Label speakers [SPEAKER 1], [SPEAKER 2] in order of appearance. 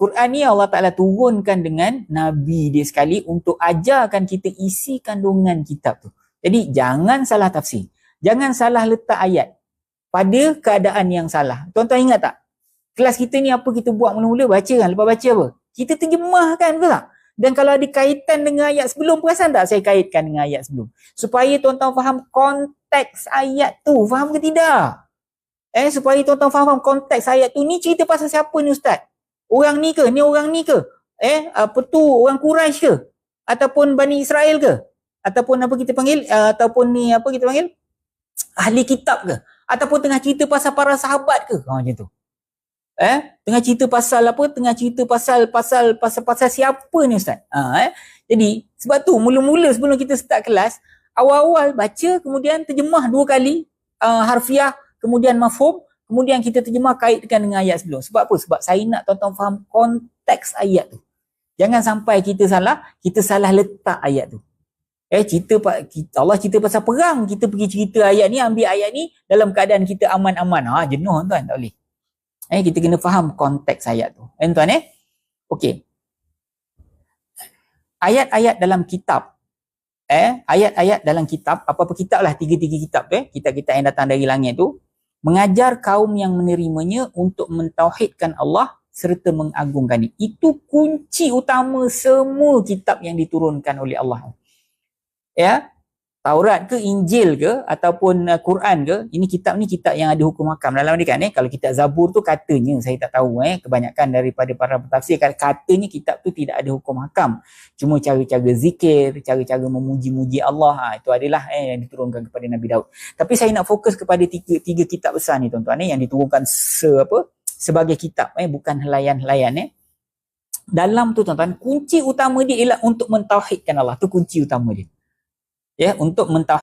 [SPEAKER 1] Quran ni Allah Ta'ala turunkan dengan Nabi dia sekali untuk ajarkan kita isi kandungan kitab tu. Jadi jangan salah tafsir. Jangan salah letak ayat pada keadaan yang salah. Tuan-tuan ingat tak? Kelas kita ni apa kita buat mula-mula? Baca kan? Lepas baca apa? Kita terjemahkan, betul tak? Dan kalau ada kaitan dengan ayat sebelum, perasan tak saya kaitkan dengan ayat sebelum? Supaya tuan-tuan faham konteks ayat tu. Faham ke tidak? Supaya tuan-tuan faham konteks ayat tu. Ni cerita pasal siapa ni Ustaz? Orang ni ke? Ni orang ni ke? Apa tu? Orang Quraisy ke? Ataupun Bani Israel ke? Ataupun apa kita panggil? Ataupun ni apa kita panggil? Ahli kitab ke? Ataupun tengah cerita pasal para sahabat ke? Macam tu. Tengah cerita pasal apa? Tengah cerita pasal siapa ni Ustaz? Jadi, sebab tu mula-mula sebelum kita start kelas, awal-awal baca, kemudian terjemah 2 kali, harfiah, kemudian mafhum, kemudian kita terjemah kaitkan dengan ayat sebelum. Sebab apa? Sebab saya nak tuan-tuan faham konteks ayat tu. Jangan sampai kita salah letak ayat tu. Allah cerita pasal perang, kita pergi cerita ayat ni, ambil ayat ni dalam keadaan kita aman-aman. Jenuh tuan, tak boleh. Kita kena faham konteks ayat tu. Tuan, okey. Ayat-ayat dalam kitab, ayat-ayat dalam kitab, apa-apa kitab lah, 3 kitab tu, kitab-kitab yang datang dari langit tu, mengajar kaum yang menerimanya untuk mentauhidkan Allah serta mengagungkan dia. Itu kunci utama semua kitab yang diturunkan oleh Allah. Taurat ke, Injil ke, ataupun Quran ke, ini kitab yang ada hukum hakam. Dalam ni kan, kalau kitab Zabur tu katanya, saya tak tahu, kebanyakan daripada para pentafsir katanya kitab tu tidak ada hukum hakam. Cuma cara-cara zikir, cara-cara memuji-muji Allah, itu adalah yang diturunkan kepada Nabi Daud. Tapi saya nak fokus kepada tiga kitab besar ni tuan-tuan, yang diturunkan sebagai kitab, bukan helaian-helaian. Dalam tu tuan-tuan, kunci utama dia ialah untuk mentauhidkan Allah. Tu kunci utama dia. Untuk mentauhidkan